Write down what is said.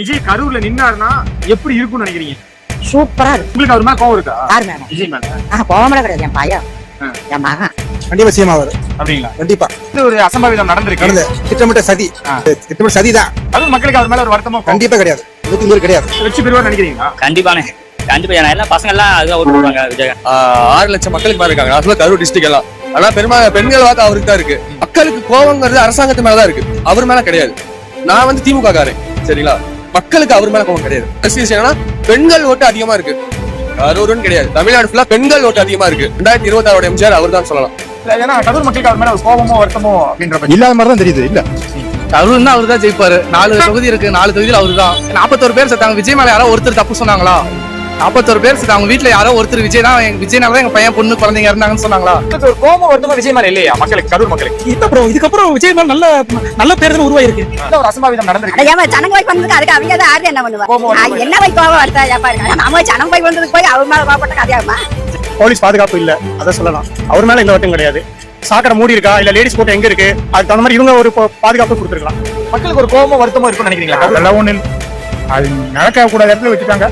விஜய் கரூர்ல நின்னாருன்னா எப்படி இருக்கும்னு நினைக்கிறீங்க? சூப்பரா இருக்கு. உங்களுக்கு அவர் மேல கோவம் இருக்கா? யாரு மேல? விஜய் மேல. கோவமெல்லாம் கிடையாது. என் பையன், என் மகன் கண்டிப்பா சீமா வரும். அப்படிங்களா? கண்டிப்பா இது ஒரு அசம்பாவிதம் நடந்திருக்கு. திட்டமிட்ட சதிதான். கரூர் மக்களுக்கு அவர் மேல ஒரு வருத்தமோ கண்டிப்பா கிடையாது. 100 கிடையாது. வெற்றி பெறுவார் நினைக்கிறீங்களா? கண்டிப்பா எல்லாம் பசங்க எல்லாம் அதுதான் ஓட்டு போடுவாங்க விஜய். 6 லட்சம் மக்களுக்கு மேல இருக்காங்க அதுல கரூர் டிஸ்ட்ரிக்ட் எல்லாம். ஆனா பெண்கள் வாக்கு அவருக்கு தான் இருக்கு. மக்களுக்கு கோவங்கிறது அரசாங்கத்து மேலதான் இருக்கு, அவர் மேல கிடையாது. நான் வந்து திமுக காரன், சரிங்களா? மக்களுக்கு அவர் மேல கோவம் கிடையாது. என்னன்னா பெண்கள் ஓட்டு அதிகமா இருக்கு. கரூர்னு கிடையாது, தமிழ்நாடு ஃபுல்லா பெண்கள் ஓட்டு அதிகமா இருக்கு. 2026 எம்ஜிஆர் அவர் தான் சொல்லலாம். ஏன்னா கரூர் மக்களுக்கு அவர் மேல ஒரு கோவமோ வருத்தமோ அப்படின்ற இல்லாத மாதிரி தான் தெரியுது. இல்ல கரூர் தான் அவர் தான் ஜெயிப்பாரு. 4 தொகுதி இருக்கு, 4 தொகுதியில் அவரு தான். 41 பேர் செத்தாங்க. விஜய் மேல யாரோ ஒருத்தர் தப்பு சொன்னாங்களா? 41 பேர் செத்தாங்க. அவங்க வீட்டுல யாரோ ஒருத்தர் விஜய் தான், விஜய்னால தான் எங்க பையன் பொண்ணு குழந்தைங்க இருந்தாங்கன்னு சொன்னாங்களா? ஒரு கோவமோ வருத்தமோ விஜய் மேல இல்லையா மக்களுக்கு, கரூர் மக்களுக்கு? இதுக்கப்புறம் விஜய் மேல நல்ல பேர் தான் உருவாயிருக்கு. ஒரு அசம்பாவிதம் நடந்திருக்கு. ஜனங்க போய் வந்ததுக்கு அதுக்கு அவங்க தான் ஆறு என்ன பண்ணுவாங்க? என்ன போய் கோவம் வருத்தா பாருங்க. நம்ம ஜனம் போய் வந்ததுக்கு போய் அவர் மேல கோவப்பட்ட கதையாமா? போலீஸ் பாதுகாப்பு இல்ல, அதை சொல்லலாம். அவர் மேல இந்த வட்டம் கிடையாது. சாக்கடை மூடி இருக்கா, இல்ல லேடிஸ் போட்டு எங்க இருக்கு, அதுக்கு தகுந்த மாதிரி இவங்க ஒரு பாதுகாப்பு கொடுத்துருக்கலாம். மக்களுக்கு ஒரு கோவமோ வருத்தமோ இருக்கும்னு நினைக்கிறீங்களா? அதெல்லாம் ஒண்ணு அது நடக்க கூடாத இடத்துல வச்சுட்டாங்க.